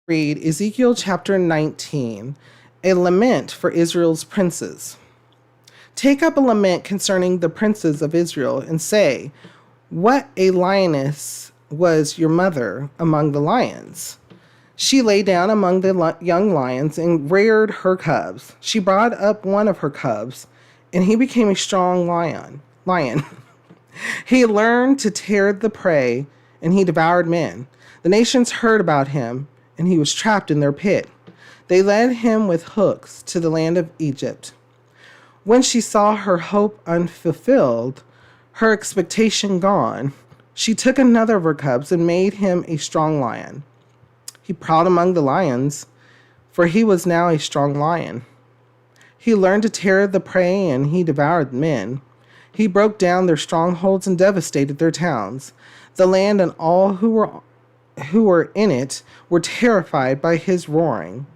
Read Ezekiel chapter 19, a lament for Israel's princes. Take up a lament concerning the princes of Israel and say, what a lioness was your mother among the lions. She lay down among the young lions and reared her cubs. She brought up one of her cubs, and he became a strong lion. He learned to tear the prey, and he devoured men. The nations heard about him, and he was trapped in their pit. They led him with hooks to the land of Egypt. When she saw her hope unfulfilled, her expectation gone, she took another of her cubs and made him a strong lion. He prowled among the lions, for he was now a strong lion. He learned to tear the prey, and he devoured men. He broke down their strongholds and devastated their towns. The land and all who were in it were terrified by his roaring.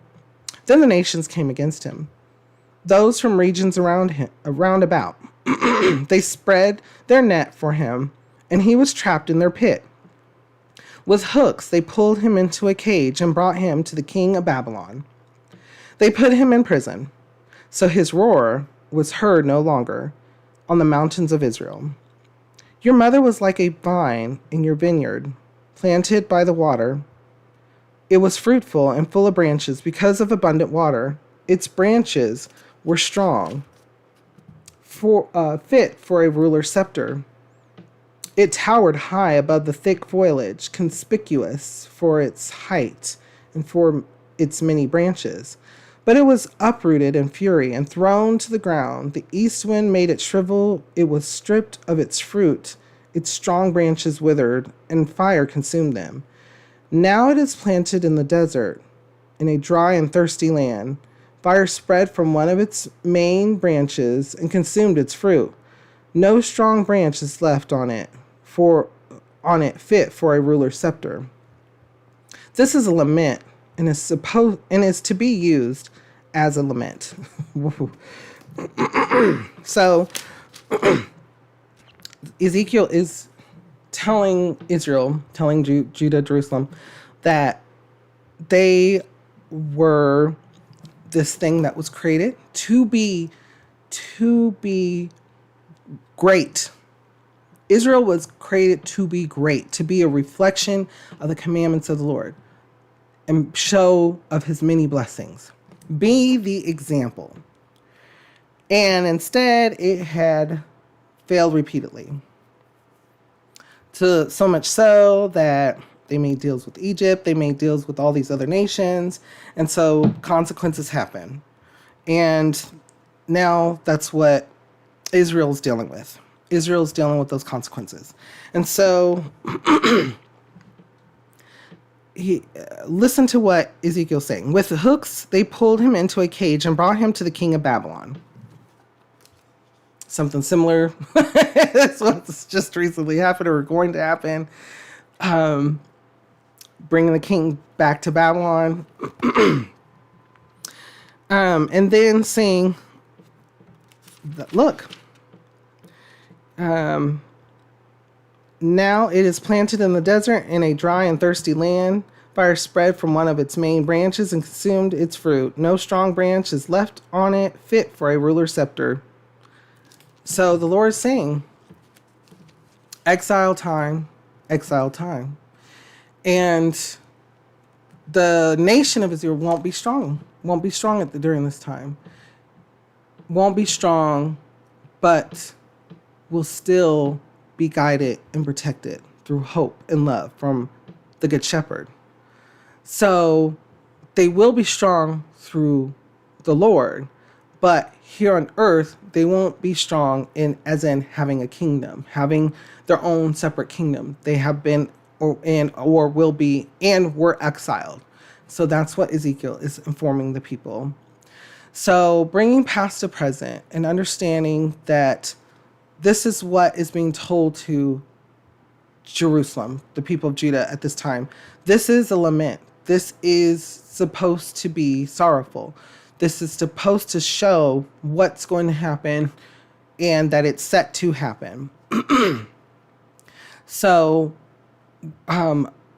Then the nations came against him, those from regions around about. They spread their net for him, and he was trapped in their pit. With hooks they pulled him into a cage and brought him to the king of Babylon. They put him in prison, so his roar was heard no longer on the mountains of Israel. Your mother was like a vine in your vineyard, planted by the water. It was fruitful and full of branches because of abundant water. Its branches were strong, fit for a ruler's scepter. It towered high above the thick foliage, conspicuous for its height and for its many branches. But it was uprooted in fury and thrown to the ground. The east wind made it shrivel. It was stripped of its fruit. Its strong branches withered, and fire consumed them. Now it is planted in the desert, in a dry and thirsty land. Fire spread from one of its main branches and consumed its fruit. No strong branch is left on it fit for a ruler's scepter. This is a lament and is to be used as a lament. So Ezekiel is telling Israel, telling Judah, Jerusalem, that they were this thing that was created to be great. Israel was created to be great, to be a reflection of the commandments of the Lord and show of his many blessings. Be the example. And instead, it had failed repeatedly. So much so that they made deals with Egypt, they made deals with all these other nations, and so consequences happen. And now that's what Israel's dealing with. Israel's dealing with those consequences. And so listen to what Ezekiel's saying. With the hooks, they pulled him into a cage and brought him to the king of Babylon. Something similar. That's what's just recently happened or going to happen. Bringing the king back to Babylon. And then saying, look, now it is planted in the desert in a dry and thirsty land. Fire spread from one of its main branches and consumed its fruit. No strong branch is left on it fit for a ruler's scepter. So the Lord is saying, exile time, exile time. And the nation of Israel won't be strong during this time. Won't be strong, but will still be guided and protected through hope and love from the Good Shepherd. So they will be strong through the Lord, but here on earth, they won't be strong as in having a kingdom, having their own separate kingdom. They have been or will be and were exiled. So that's what Ezekiel is informing the people. So bringing past to present and understanding that this is what is being told to Jerusalem, the people of Judah at this time. This is a lament. This is supposed to be sorrowful. This is supposed to show what's going to happen and that it's set to happen. So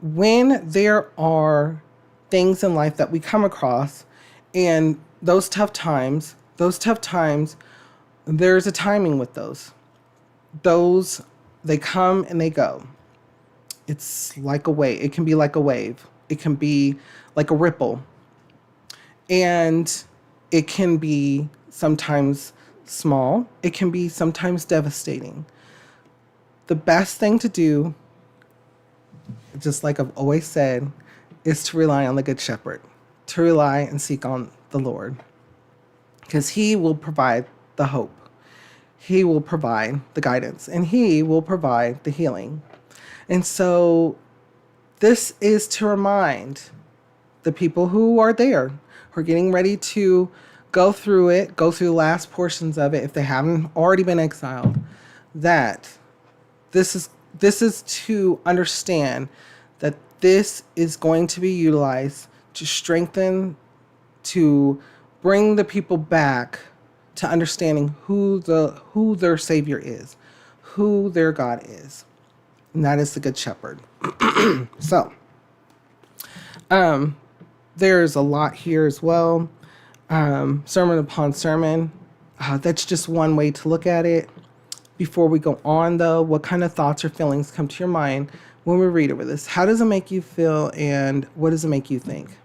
when there are things in life that we come across, and those tough times, there's a timing with those. Those, they come and they go. It's like a wave. It can be like a wave. It can be like a ripple. And it can be sometimes small. It can be sometimes devastating. The best thing to do, just like I've always said, is to rely on the Good Shepherd, to rely and seek on the Lord, because He will provide the hope. He will provide the guidance, and He will provide the healing. And so this is to remind the people who are there, who are getting ready to go through the last portions of it, if they haven't already been exiled, that this is to understand that this is going to be utilized to strengthen, to bring the people back to understanding who their Savior is, who their God is. And that is the Good Shepherd. So, there's a lot here as well. Sermon upon sermon. That's just one way to look at it. Before we go on, though, what kind of thoughts or feelings come to your mind when we read over this? How does it make you feel, and what does it make you think?